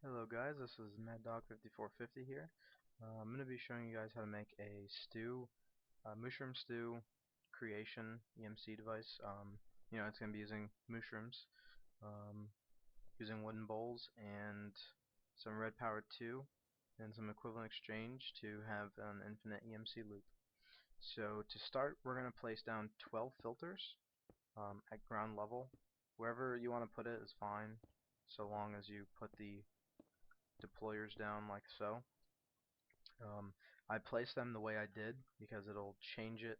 Hello guys, this is MadDog5450 here. I'm going to be showing you guys how to make a stew, mushroom stew creation EMC device. It's going to be using mushrooms, um, using wooden bowls and some red power 2 and some equivalent exchange to have an infinite EMC loop. So to start, we're going to place down 12 filters at ground level. Wherever you want to put it is fine, so long as you put the deployers down like so. I placed them the way I did because it'll change it.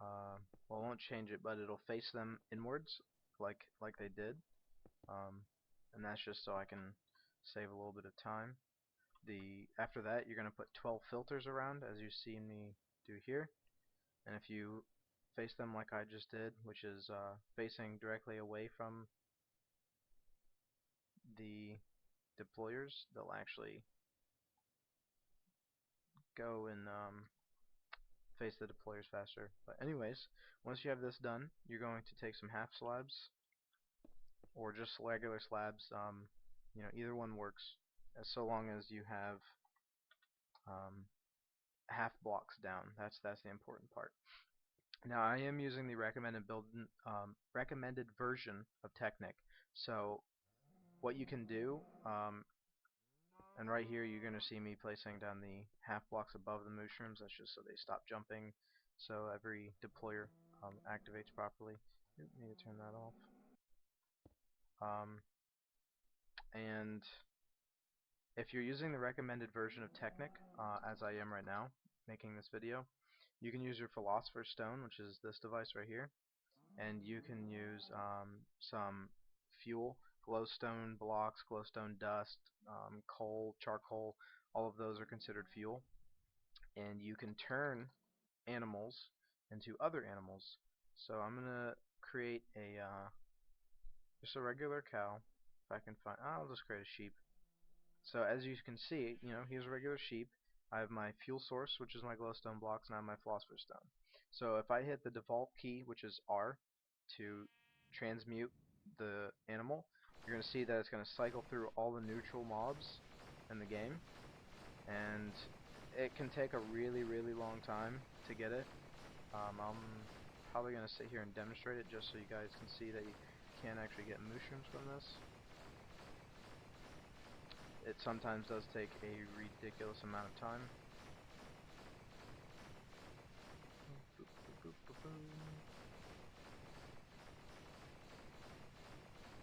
Well, it won't change it, but it'll face them inwards like they did. And that's just so I can save a little bit of time. After that, you're going to put 12 filters around, as you see me do here. And if you face them like I just did, which is facing directly away from the deployers, they'll actually go and face the deployers faster. But anyways, once you have this done, you're going to take some half slabs or just regular slabs. Either one works, as so long as you have half blocks down. That's the important part. Now I am using the recommended version of Technic. So what you can do, and right here you're going to see me placing down the half blocks above the mooshrooms. That's just so they stop jumping, so every deployer activates properly. Need to turn that off. And if you're using the recommended version of Technic, as I am right now, making this video, you can use your Philosopher's Stone, which is this device right here, and you can use some fuel, glowstone blocks, glowstone dust, coal, charcoal. All of those are considered fuel, and you can turn animals into other animals. So I'm gonna create a just a regular cow. If I can find, I'll just create a sheep. So as you can see, here's a regular sheep. I have my fuel source, which is my glowstone blocks, and I have my philosopher's stone. So if I hit the default key, which is R, to transmute the animal, you're going to see that it's going to cycle through all the neutral mobs in the game, and it can take a really long time to get it. I'm probably going to sit here and demonstrate it just so you guys can see that you can actually get mushrooms from this. It sometimes does take a ridiculous amount of time.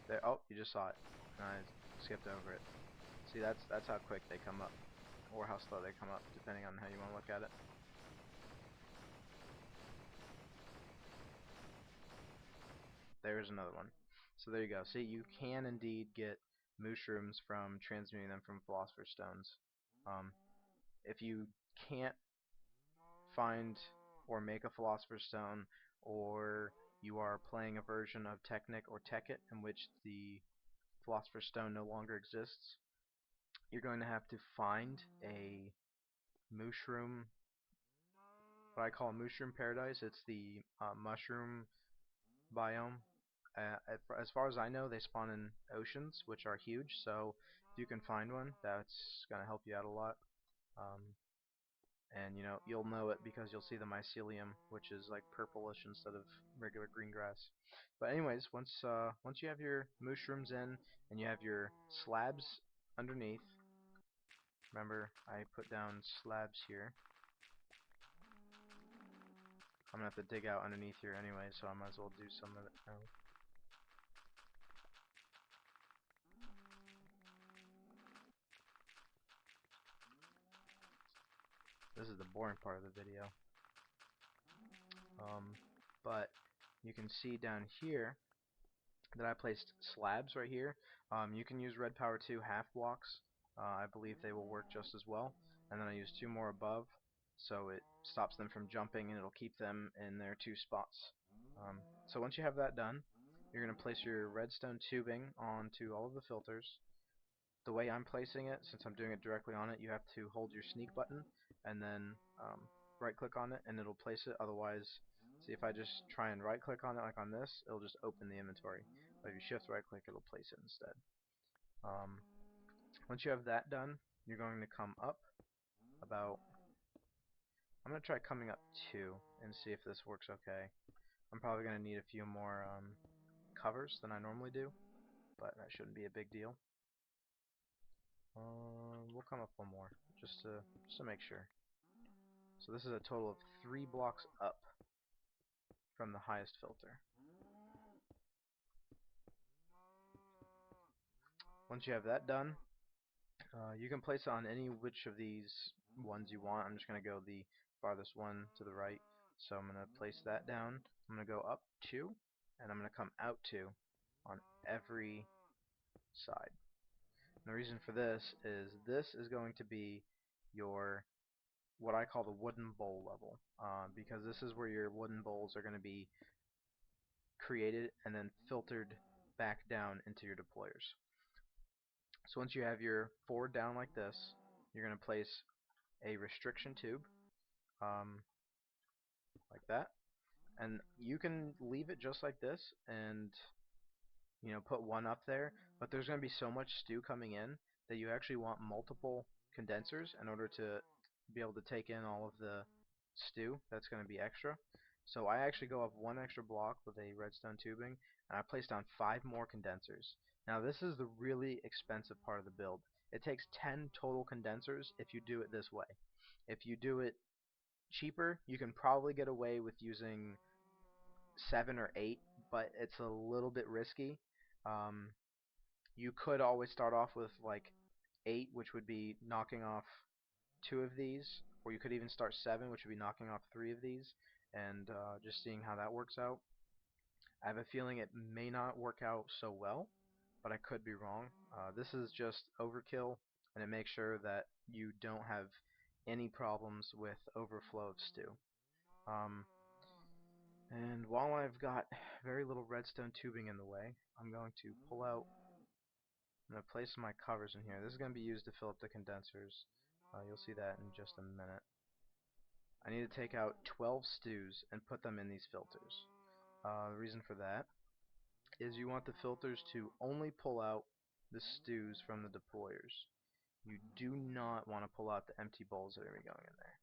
There, oh, you just saw it. I skipped over it. See, that's how quick they come up, or how slow they come up, depending on how you want to look at it. There's another one. So there you go. See, you can indeed get mushrooms from transmuting them from philosopher's stones. If you can't find or make a philosopher's stone, or you are playing a version of Technic or Tekkit in which the philosopher's stone no longer exists, you're going to have to find a mushroom, what I call a mushroom paradise. It's the mushroom biome. As far as I know, they spawn in oceans, which are huge, so if you can find one, that's going to help you out a lot. And you'll know it because you'll see the mycelium, which is like purplish instead of regular green grass. But anyways, once you have your mushrooms in and you have your slabs underneath, remember I put down slabs here. I'm gonna have to dig out underneath here anyway, so I might as well do some of it now. This is the boring part of the video. But you can see down here that I placed slabs right here. You can use red power 2 half blocks. I believe they will work just as well. And then I use 2 more above, so it stops them from jumping and it'll keep them in their 2 spots. So once you have that done, you're going to place your redstone tubing onto all of the filters. The way I'm placing it, since I'm doing it directly on it, you have to hold your sneak button and then right click on it and it'll place it. Otherwise, see, if I just try and right click on it like on this, it'll just open the inventory. But if you shift right click, it'll place it instead. Once you have that done, you're going to come up about, I'm going to try coming up 2 and see if this works okay. I'm probably going to need a few more covers than I normally do, but that shouldn't be a big deal. We'll come up 1 more, just to make sure. So this is a total of 3 blocks up from the highest filter. Once you have that done, you can place it on any which of these ones you want. I'm just going to go the farthest one to the right. So I'm going to place that down. I'm going to go up 2, and I'm going to come out 2 on every side. And the reason for this is going to be your, what I call the wooden bowl level, because this is where your wooden bowls are going to be created and then filtered back down into your deployers. So once you have your 4 down like this, you're going to place a restriction tube, like that, and you can leave it just like this and put 1 up there, but there's going to be so much stew coming in that you actually want multiple condensers in order to be able to take in all of the stew that's going to be extra. So I actually go up 1 extra block with a redstone tubing, and I place down 5 more condensers. Now this is the really expensive part of the build. It takes 10 total condensers if you do it this way. If you do it cheaper, you can probably get away with using 7 or 8, but it's a little bit risky. You could always start off with like 8, which would be knocking off 2 of these, or you could even start 7, which would be knocking off 3 of these, and just seeing how that works out. I have a feeling it may not work out so well, but I could be wrong. This is just overkill, and it makes sure that you don't have any problems with overflow of stew. And while I've got very little redstone tubing in the way, I'm going to pull out, I'm going to place my covers in here. This is going to be used to fill up the condensers. You'll see that in just a minute. I need to take out 12 stews and put them in these filters. The reason for that is you want the filters to only pull out the stews from the deployers. You do not want to pull out the empty bowls that are going in there.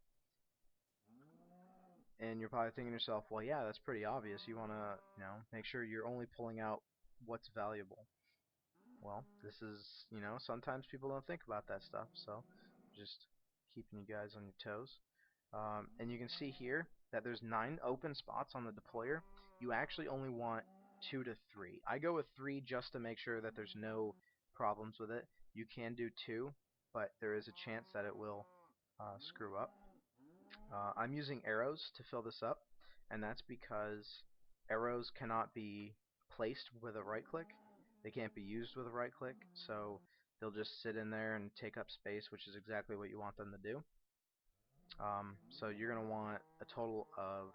And you're probably thinking to yourself, well, yeah, that's pretty obvious. You want to, make sure you're only pulling out what's valuable. Well, this is, sometimes people don't think about that stuff, so just keeping you guys on your toes. And you can see here that there's 9 open spots on the deployer. You actually only want 2 to 3. I go with 3 just to make sure that there's no problems with it. You can do 2, but there is a chance that it will screw up. I'm using arrows to fill this up, and that's because arrows cannot be placed with a right click. They can't be used with a right click, so they'll just sit in there and take up space, which is exactly what you want them to do. So you're going to want a total of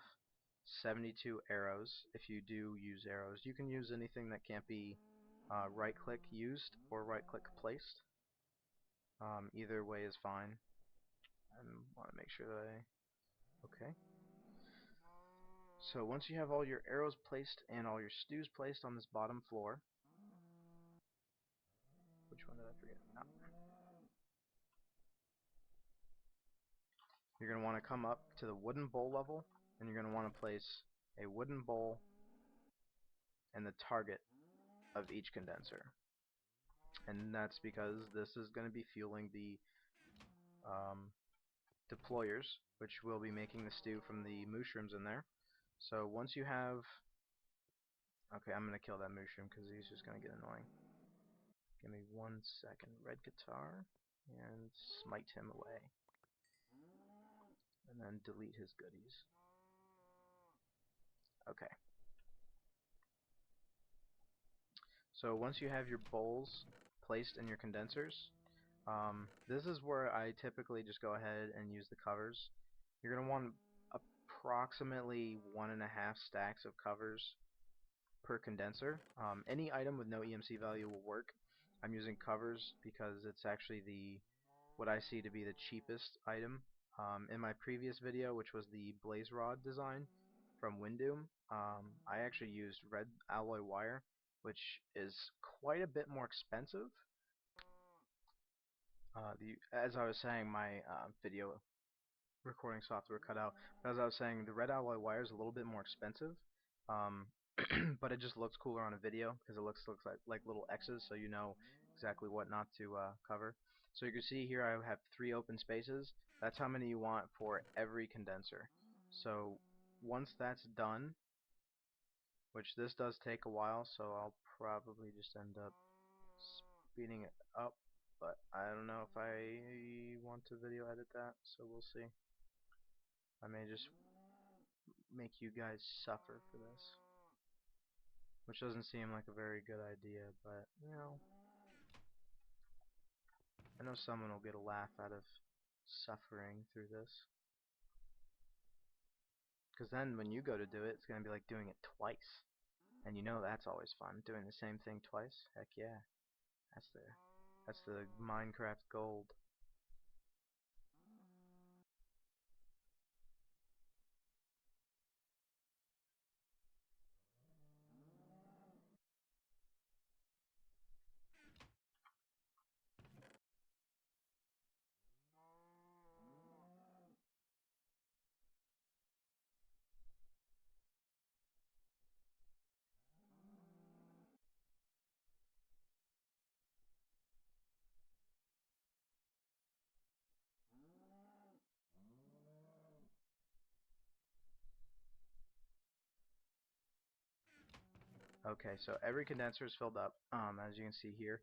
72 arrows if you do use arrows. You can use anything that can't be right click used or right click placed. Either way is fine. I want to make sure that okay. So once you have all your arrows placed and all your stews placed on this bottom floor, which one did I forget? No. You're going to want to come up to the wooden bowl level, and you're going to want to place a wooden bowl in the target of each condenser. And that's because this is going to be fueling the deployers, which will be making the stew from the mooshrooms in there. So once you have, okay, I'm going to kill that mooshroom because he's just going to get annoying. Give me 1 second. Red guitar, and smite him away. And then delete his goodies. Okay. So once you have your bowls placed in your condensers, this is where I typically just go ahead and use the covers. You're going to want approximately 1.5 stacks of covers per condenser. Any item with no EMC value will work. I'm using covers because it's actually what I see to be the cheapest item. In my previous video, which was the blaze rod design from Windoom, I actually used red alloy wire, which is quite a bit more expensive, As I was saying, my video recording software cut out. But as I was saying, the red alloy wire is a little bit more expensive, um, but it just looks cooler on a video because it looks like little X's, so you know exactly what not to cover. So you can see here I have 3 open spaces. That's how many you want for every condenser. So once that's done, which this does take a while, so I'll probably just end up speeding it up, but I don't know if I want to video edit that, so we'll see. I may just make you guys suffer for this, which doesn't seem like a very good idea, but you know, I know someone will get a laugh out of suffering through this, because then when you go to do it, it's going to be like doing it twice, and you know that's always fun, doing the same thing twice. Heck yeah, that's the Minecraft gold. Okay, so every condenser is filled up, as you can see here.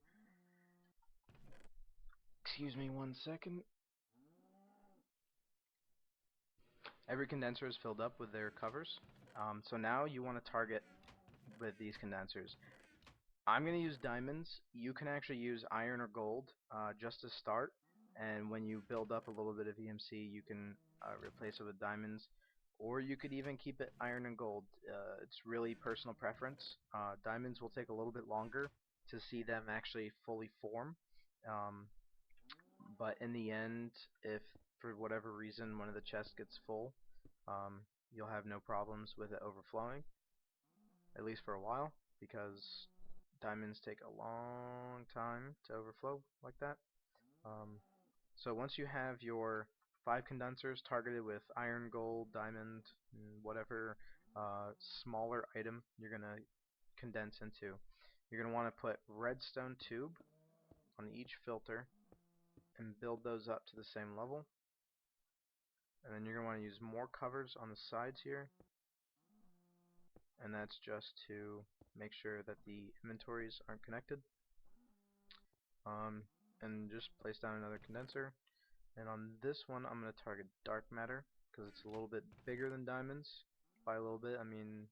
Excuse me 1 second. Every condenser is filled up with their covers. So now you want to target with these condensers. I'm going to use diamonds. You can actually use iron or gold just to start, and when you build up a little bit of EMC, you can replace it with diamonds, or you could even keep it iron and gold. It's really personal preference. Diamonds will take a little bit longer to see them actually fully form, um, but in the end, if for whatever reason one of the chests gets full, you'll have no problems with it overflowing, at least for a while, because diamonds take a long time to overflow like that. So once you have your 5 condensers targeted with iron, gold, diamond, whatever smaller item you're going to condense into, you're going to want to put redstone tube on each filter and build those up to the same level. And then you're going to want to use more covers on the sides here, and that's just to make sure that the inventories aren't connected. And just place down another condenser, and on this one I'm going to target dark matter because it's a little bit bigger than diamonds. By a little bit I mean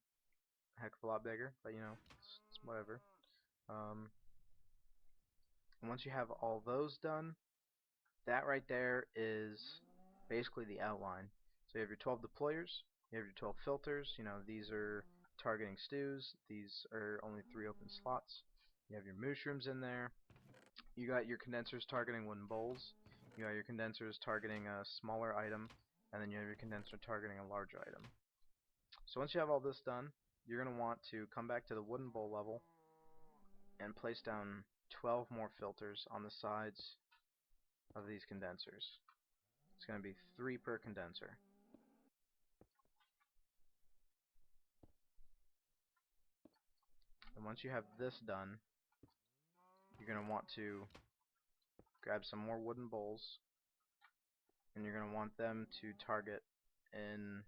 a heck of a lot bigger, but you know, it's whatever. And once you have all those done, that right there is basically the outline. So you have your 12 deployers, you have your 12 filters, you know, these are targeting stews, these are only 3 open slots. You have your mooshrooms in there, you got your condensers targeting wooden bowls, you got your condensers targeting a smaller item, and then you have your condenser targeting a larger item. So once you have all this done, you're going to want to come back to the wooden bowl level and place down 12 more filters on the sides of these condensers. It's going to be 3 per condenser. And once you have this done, you're going to want to grab some more wooden bowls, and you're going to want them to target in.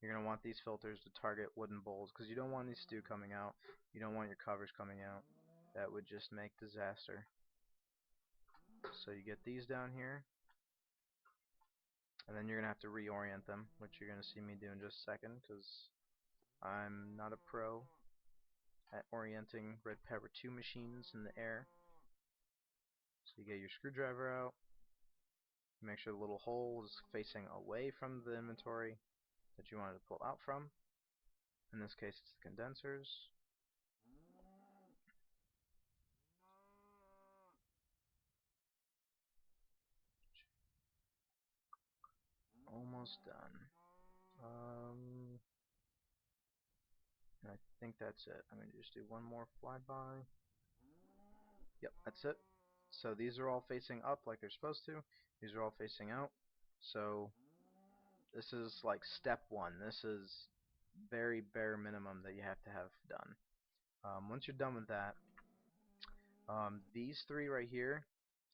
You're going to want these filters to target wooden bowls because you don't want any stew coming out. You don't want your covers coming out. That would just make disaster. So you get these down here, and then you're going to have to reorient them, which you're going to see me do in just a second because I'm not a pro at orienting Red Pepper 2 machines in the air. So you get your screwdriver out, make sure the little hole is facing away from the inventory that you wanted to pull out from. In this case it's the condensers. Almost done. I think that's it. I'm going to just do one more flyby. Yep, that's it. So these are all facing up like they're supposed to. These are all facing out. So this is like step one. This is very bare minimum that you have to have done. Once you're done with that, these three right here,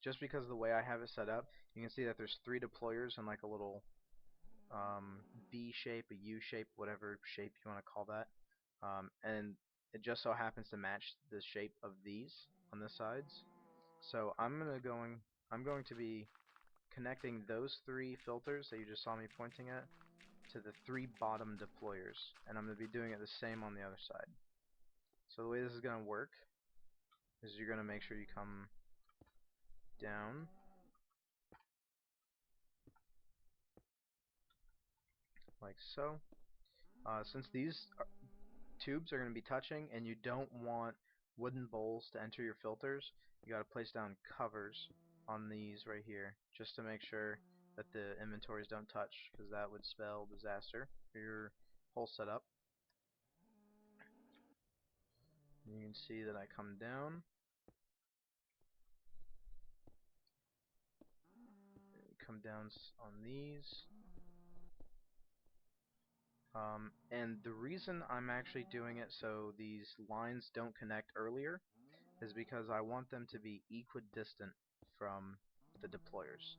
just because of the way I have it set up, you can see that there's three deployers in like a little V shape, a U shape, whatever shape you want to call that. And it just so happens to match the shape of these on the sides. So I'm going to be connecting those three filters that you just saw me pointing at to the three bottom deployers, and I'm going to be doing it the same on the other side. So the way this is going to work is you're going to make sure you come down like so. Since these tubes are going to be touching and you don't want wooden bowls to enter your filters, you got to place down covers on these right here just to make sure that the inventories don't touch, because that would spell disaster for your whole setup. You can see that I come down, on these. And the reason I'm actually doing it so these lines don't connect earlier is because I want them to be equidistant from the deployers.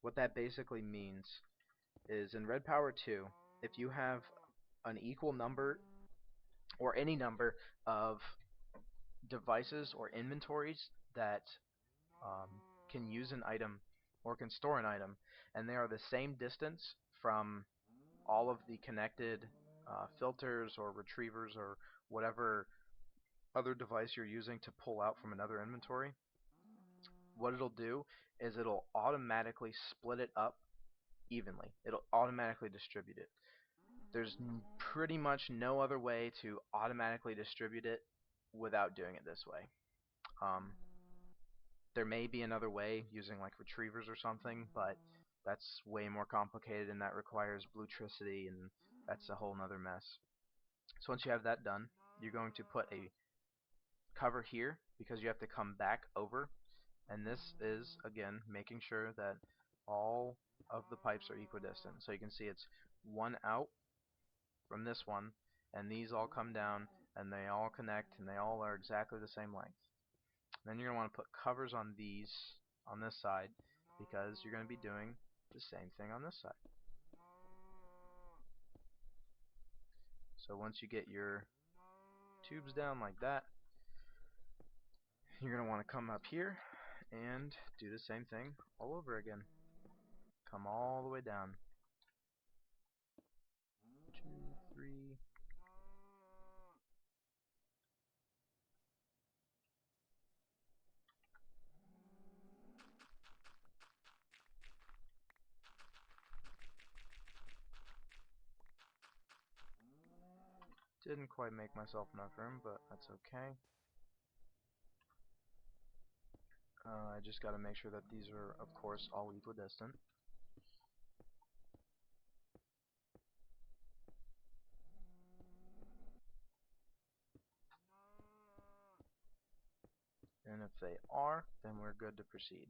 What that basically means is in Red Power 2, if you have an equal number or any number of devices or inventories that um, can use an item or can store an item, and they are the same distance from all of the connected filters or retrievers or whatever other device you're using to pull out from another inventory, what it'll do is it'll automatically split it up evenly. It'll automatically distribute it. There's pretty much no other way to automatically distribute it without doing it this way. Um, there may be another way using like retrievers or something, but that's way more complicated and that requires bluetricity, and that's a whole nother mess. So once you have that done, you're going to put a cover here because you have to come back over, and this is again making sure that all of the pipes are equidistant. So you can see it's one out from this one, and these all come down and they all connect and they all are exactly the same length. Then you're going to want to put covers on these on this side because you're going to be doing the same thing on this side. So once you get your tubes down like that, you're going to want to come up here and do the same thing all over again. Come all the way down. 2, 3. Didn't quite make myself enough room, but that's okay. I just got to make sure that these are, of course, all equidistant. And if they are, then we're good to proceed.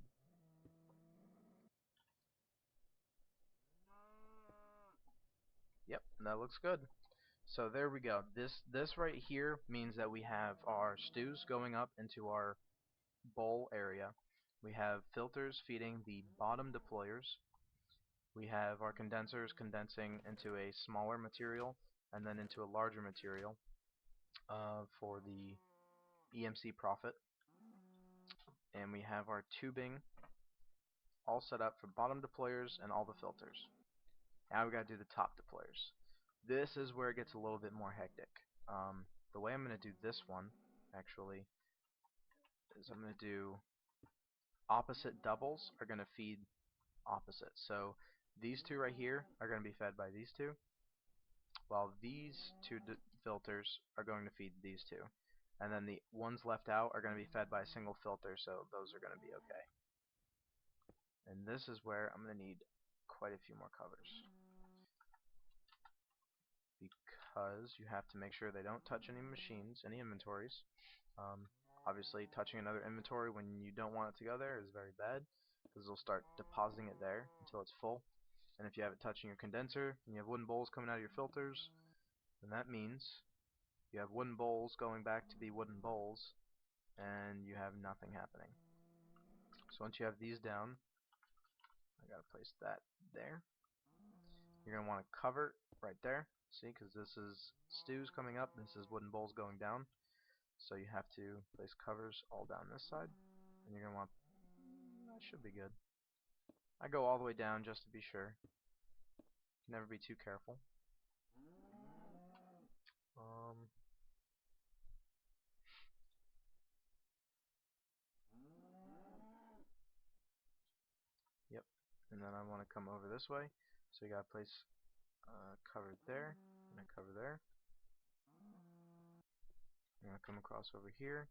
Yep, that looks good. So there we go. This right here means that we have our stews going up into our bowl area. We have filters feeding the bottom deployers. We have our condensers condensing into a smaller material and then into a larger material for the EMC profit. And we have our tubing all set up for bottom deployers and all the filters. Now we got to do the top deployers. This is where it gets a little bit more hectic. The way I'm going to do this one, actually, is I'm going to do opposite doubles are going to feed opposite. So these two right here are going to be fed by these two, while these two filters are going to feed these two. And then the ones left out are going to be fed by a single filter, so those are going to be okay. And this is where I'm going to need quite a few more covers, because you have to make sure they don't touch any machines, any inventories. Obviously, touching another inventory when you don't want it to go there is very bad, because it'll start depositing it there until it's full. And if you have it touching your condenser and you have wooden bowls coming out of your filters, then that means you have wooden bowls going back to be wooden bowls, and you have nothing happening. So once you have these down, I gotta place that there. You're gonna want to cover right there. See, because this is stews coming up, this is wooden bowls going down. So you have to place covers all down this side, and you're gonna want. That should be good. I go all the way down just to be sure. Never be too careful. Yep. And then I want to come over this way, so you gotta place cover there, and a cover there. I'm gonna come across over here,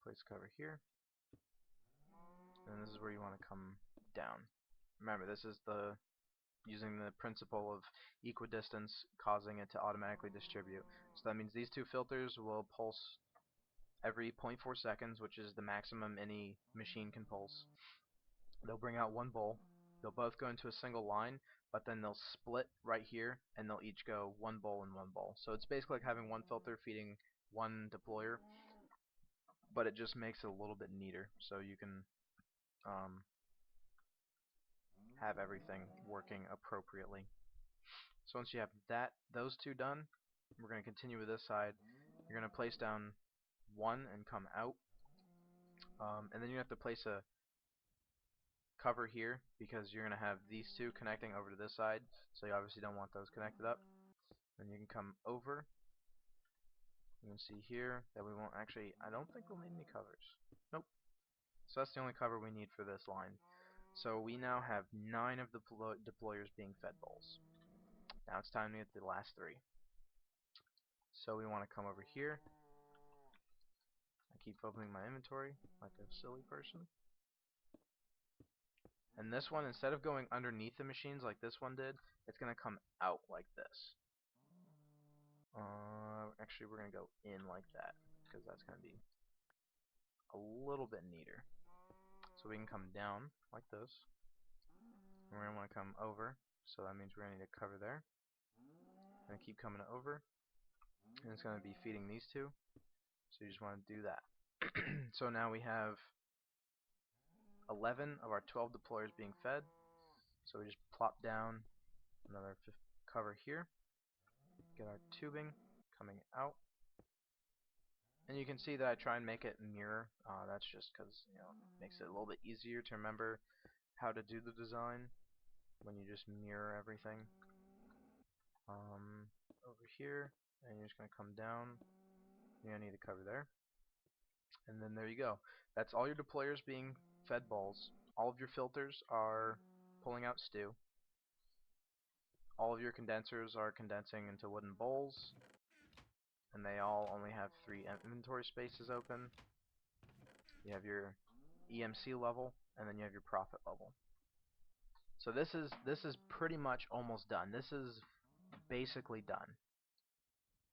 place cover here, and this is where you want to come down. Remember, this is the using the principle of equidistance, causing it to automatically distribute. So that means these two filters will pulse every 0.4 seconds, which is the maximum any machine can pulse. They'll bring out one bowl. They'll both go into a single line, but then they'll split right here, and they'll each go one bowl and one bowl. So it's basically like having one filter feeding one deployer, but it just makes it a little bit neater, so you can have everything working appropriately. So once you have those two done, we're going to continue with this side. You're going to place down one and come out, and then you have to place a cover here because you're going to have these two connecting over to this side, so you obviously don't want those connected up. Then you can come over. You can see here that we won't actually, I don't think we'll need any covers. Nope. So that's the only cover we need for this line. So we now have 9 of the deployers being fed bowls. Now it's time to get the last 3. So we want to come over here. I keep opening my inventory like a silly person. And this one, instead of going underneath the machines like this one did, it's going to come out like this. Actually, we're going to go in like that, because that's going to be a little bit neater. So we can come down like this. And we're going to want to come over, so that means we're going to need a cover there. And keep coming over, and it's going to be feeding these two. So you just want to do that. So now we have 11 of our 12 deployers being fed. So we just plop down another cover here, get our tubing coming out, and you can see that I try and make it mirror. That's just because it makes it a little bit easier to remember how to do the design when you just mirror everything. Over here, and you're just going to come down. You're going to need a cover there. And then there you go. That's all your deployers being fed bowls. All of your filters are pulling out stew. All of your condensers are condensing into wooden bowls. And they all only have 3 inventory spaces open. You have your EMC level, and then you have your profit level. So this is pretty much almost done. This is basically done.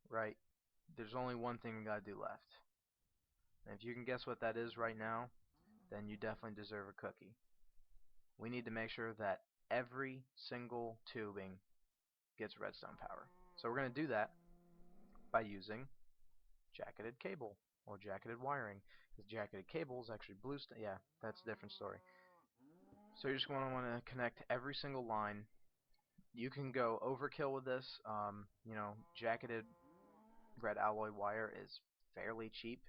Right? There's only one thing we gotta do left. And if you can guess what that is right now, then you definitely deserve a cookie. We need to make sure that every single tubing gets redstone power. So we're going to do that by using jacketed cable or jacketed wiring, because jacketed cable is actually bluestone. Yeah, that's a different story. So you're just going to want to connect every single line. You can go overkill with this. Jacketed red alloy wire is fairly cheap,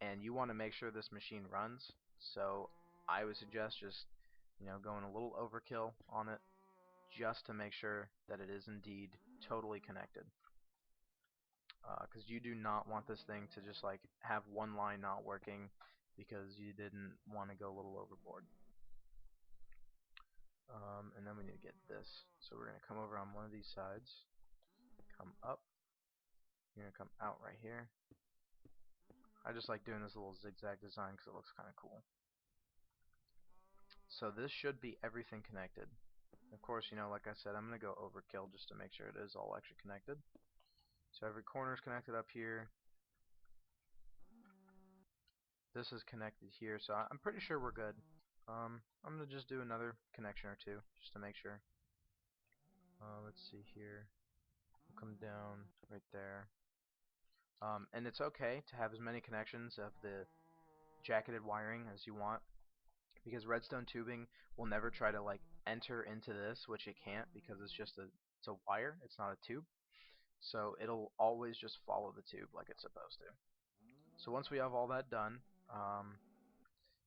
and you want to make sure this machine runs. So I would suggest just going a little overkill on it, just to make sure that it is indeed totally connected. Because you do not want this thing to just like have one line not working because you didn't want to go a little overboard. And then we need to get this. So we're going to come over on one of these sides, come up, you're going to come out right here. I just like doing this little zigzag design because it looks kind of cool. So this should be everything connected. Of course, like I said, I'm going to go overkill just to make sure it is all actually connected. So every corner is connected up here. this is connected here, so I'm pretty sure we're good. I'm gonna just do another connection or two just to make sure. Let's see here. We'll come down right there. And it's okay to have as many connections of the jacketed wiring as you want, because redstone tubing will never try to like enter into this, which it can't because it's a wire, it's not a tube. So it'll always just follow the tube like it's supposed to. So once we have all that done,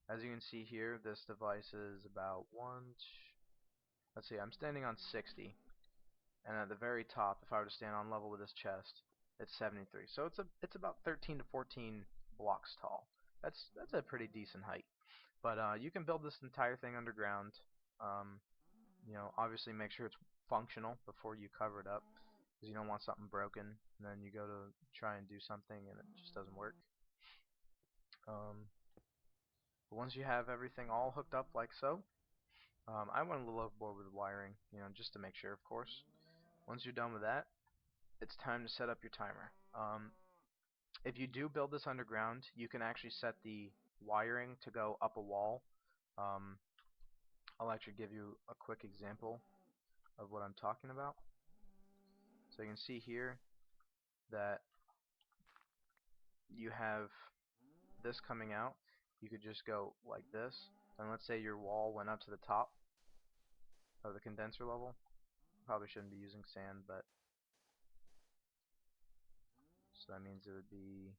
as you can see here, this device is about let's see, I'm standing on 60, and at the very top, if I were to stand on level with this chest, it's 73. So it's about 13 to 14 blocks tall. That's a pretty decent height. But you can build this entire thing underground. Um, obviously make sure it's functional before you cover it up, because you don't want something broken, and then you go to try and do something and it just doesn't work. But once you have everything all hooked up like so, I went a little overboard with the wiring, just to make sure, of course. Once you're done with that, it's time to set up your timer. If you do build this underground, you can actually set the wiring to go up a wall. I'll actually give you a quick example of what I'm talking about. So you can see here that you have this coming out. You could just go like this, and let's say your wall went up to the top of the condenser level. Probably shouldn't be using sand, but so that means it would be,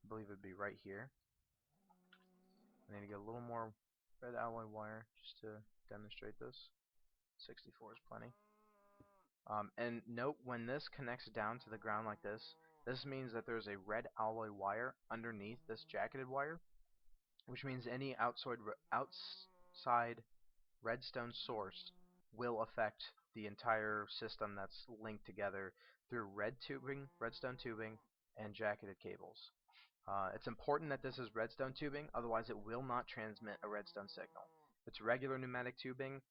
I believe it would be right here. I need to get a little more red alloy wire just to demonstrate this. 64 is plenty. And note, when this connects down to the ground like this means that there's a red alloy wire underneath this jacketed wire, which means any outside redstone source will affect the entire system that's linked together through redstone tubing, and jacketed cables. It's important that this is redstone tubing, otherwise it will not transmit a redstone signal. If it's regular pneumatic tubing,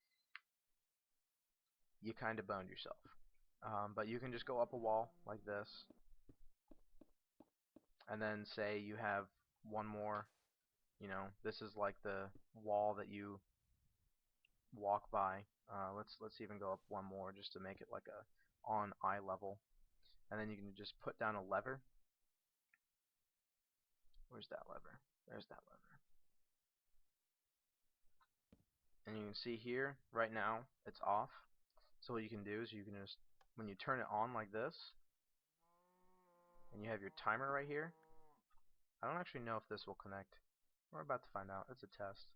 you kind of boned yourself. But you can just go up a wall like this, and then say you have one more, this is like the wall that you walk by. Let's even go up one more just to make it like a on eye level, and then you can just put down a lever. Where's that lever? There's that lever. And you can see here right now it's off. So what you can do is you can just, when you turn it on like this, and you have your timer right here, I don't actually know if this will connect. We're about to find out. It's a test.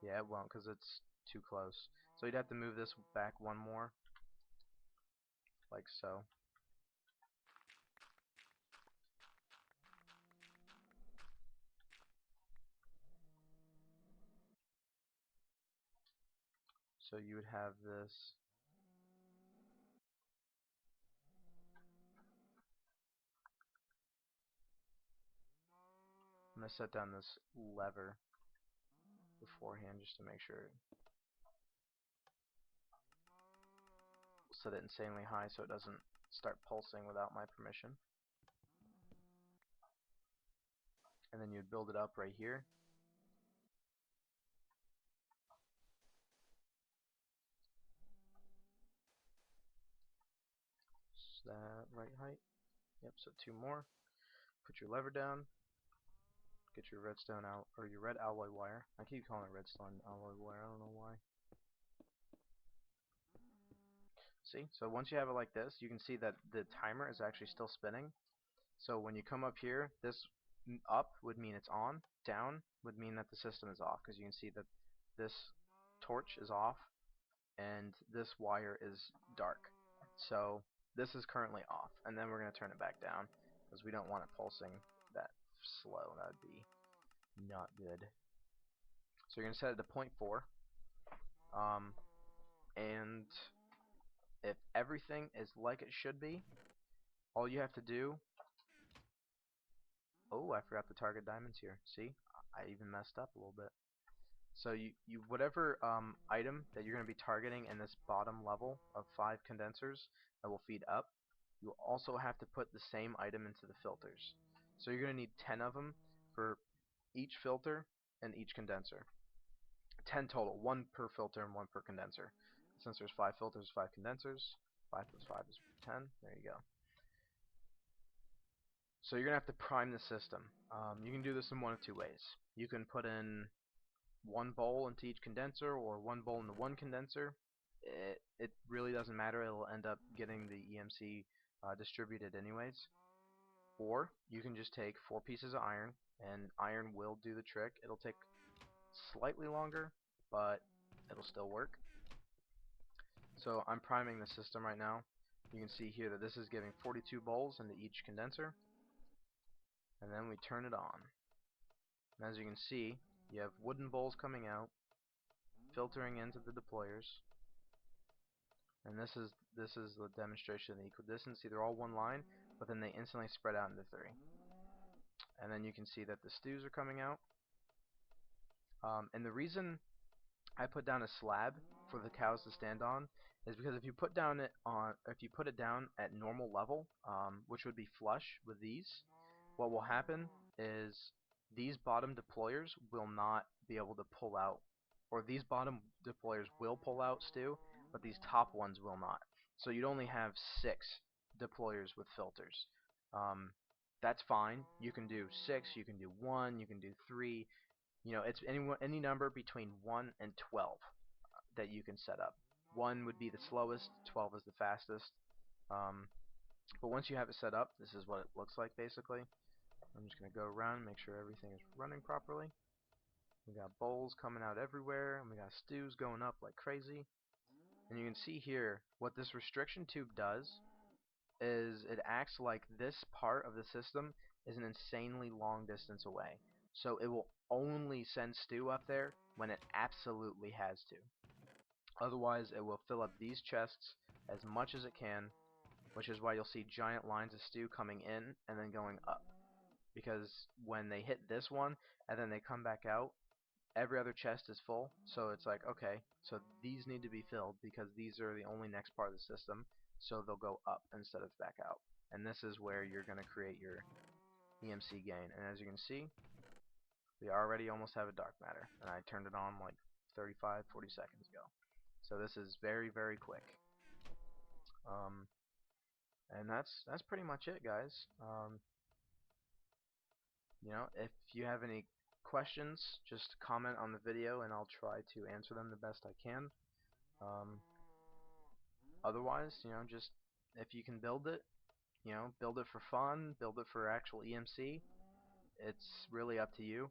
Yeah, it won't because it's too close. So you'd have to move this back one more, like so. So you would have this. I'm going to set down this lever beforehand just to make sure. Set it insanely high so it doesn't start pulsing without my permission. And then you'd build it up right here. Is that right height? Yep, so two more. Put your lever down. Get your redstone out, or your red alloy wire. I keep calling it redstone alloy wire, I don't know why. See, so once you have it like this, you can see that the timer is actually still spinning. So when you come up here, this up would mean it's on, down would mean that the system is off, because you can see that this torch is off and this wire is dark. So this is currently off, and then we're going to turn it back down because we don't want it pulsing that slow. That would be not good. So you're going to set it to 0.4, and if everything is like it should be, all you have to do. Oh, I forgot the target diamonds here. See, I even messed up a little bit. So you whatever item that you're going to be targeting in this bottom level of 5 condensers that will feed up, you also have to put the same item into the filters. So you're going to need 10 of them for each filter and each condenser. 10 total, 1 per filter and 1 per condenser. Since there's 5 filters, 5 condensers, 5 plus 5 is 10. There you go. So you're going to have to prime the system. You can do this in one of two ways. You can put in 1 bowl into each condenser or 1 bowl into 1 condenser. It really doesn't matter. It'll end up getting the EMC distributed anyways. Or you can just take 4 pieces of iron, and iron will do the trick. It'll take slightly longer, but it'll still work. So I'm priming the system right now. You can see here that this is giving 42 bowls into each condenser, and then we turn it on. And as you can see, you have wooden bowls coming out, filtering into the deployers, and this is the demonstration of the equidistant. See, they're all one line, but then they instantly spread out into 3. And then you can see that the stews are coming out. And the reason I put down a slab for the cows to stand on is because if you put it down at normal level, which would be flush with these, what will happen is these bottom deployers will not be able to pull out, or these bottom deployers will pull out stew, but these top ones will not. So you'd only have 6 deployers with filters. That's fine. You can do 6, you can do 1, you can do 3. You know, it's any number between 1 and 12 that you can set up. 1 would be the slowest, 12 is the fastest. But once you have it set up, this is what it looks like basically. I'm just going to go around and make sure everything is running properly. We got bowls coming out everywhere, and we got stews going up like crazy. And you can see here, what this restriction tube does is it acts like this part of the system is an insanely long distance away. So it will only send stew up there when it absolutely has to. Otherwise, it will fill up these chests as much as it can, which is why you'll see giant lines of stew coming in and then going up. Because when they hit this one and then they come back out, every other chest is full. So it's like, okay, so these need to be filled because these are the only next part of the system. So they'll go up instead of back out. And this is where you're going to create your EMC gain. And as you can see, we already almost have a dark matter. And I turned it on like 35, 40 seconds ago. So this is very, very quick. And that's pretty much it, guys. You know, if you have any questions, just comment on the video and I'll try to answer them the best I can. Otherwise, you know, just if you can build it, you know, build it for fun, build it for actual EMC. It's really up to you.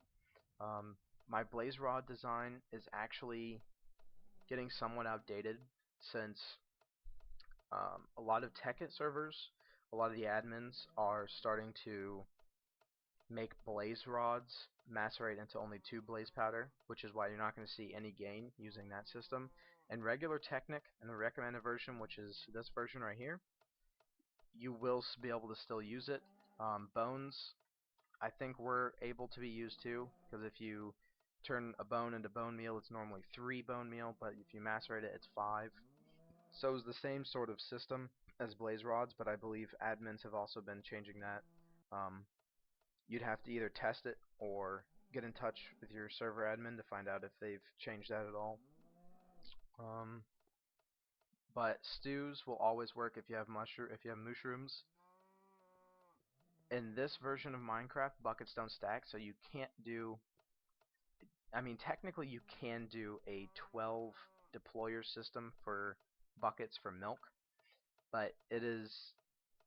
My blaze rod design is actually getting somewhat outdated since a lot of Tekkit servers, a lot of the admins are starting to make blaze rods macerate into only 2 blaze powder, which is why you're not going to see any gain using that system. And regular Technic and the recommended version, which is this version right here, you will be able to still use it. Bones, I think, were able to be used too, because if you turn a bone into bone meal, it's normally 3 bone meal, but if you macerate it, it's 5. So it's the same sort of system as blaze rods, but I believe admins have also been changing that. You'd have to either test it or get in touch with your server admin to find out if they've changed that at all. But stews will always work if you have mooshrooms. In this version of Minecraft, buckets don't stack, so you can't do. I mean, technically you can do a 12 deployer system for buckets for milk, but it is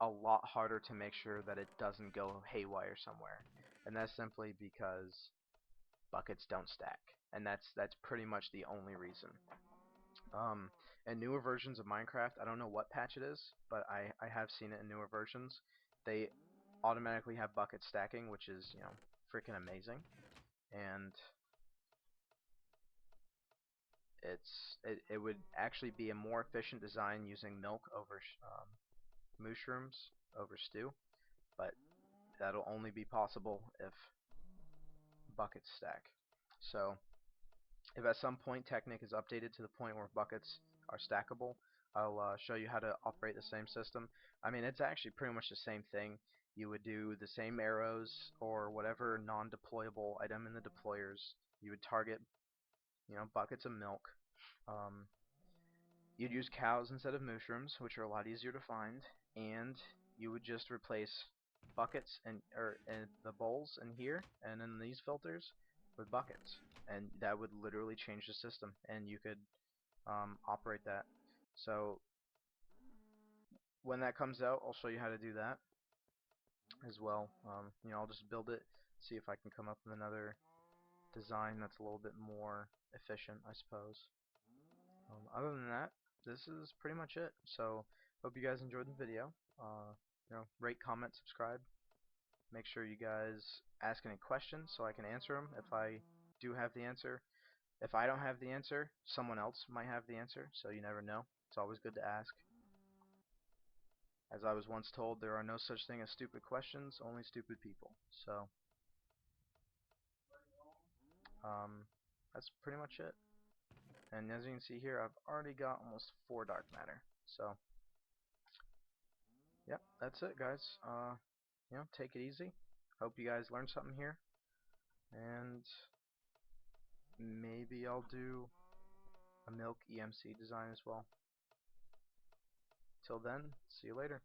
a lot harder to make sure that it doesn't go haywire somewhere. And that's simply because buckets don't stack. And that's pretty much the only reason. In newer versions of Minecraft, I don't know what patch it is, but I have seen it in newer versions. They automatically have bucket stacking, which is, you know, freaking amazing. And it would actually be a more efficient design using milk over mooshrooms over stew, but that'll only be possible if buckets stack. So if at some point Technic is updated to the point where buckets are stackable, I'll show you how to operate the same system. I mean, it's actually pretty much the same thing. You would do the same arrows or whatever non-deployable item in the deployers. You would target, buckets of milk. Um, You'd use cows instead of mooshrooms, which are a lot easier to find, and you would just replace buckets and the bowls in here and in these filters with buckets, and that would literally change the system, and you could operate that. So when that comes out, I'll show you how to do that as well. I'll just build it, see if I can come up with another design that's a little bit more efficient, I suppose. Other than that, this is pretty much it. So, hope you guys enjoyed the video. Rate, comment, subscribe. Make sure you guys ask any questions so I can answer them if I do have the answer. If I don't have the answer, someone else might have the answer, so you never know. It's always good to ask. As I was once told, there are no such thing as stupid questions, only stupid people. So, that's pretty much it. And as you can see here, I've already got almost 4 dark matter. So, yep, that's it, guys. Take it easy. Hope you guys learned something here. And maybe I'll do a milk EMC design as well. Till then, see you later.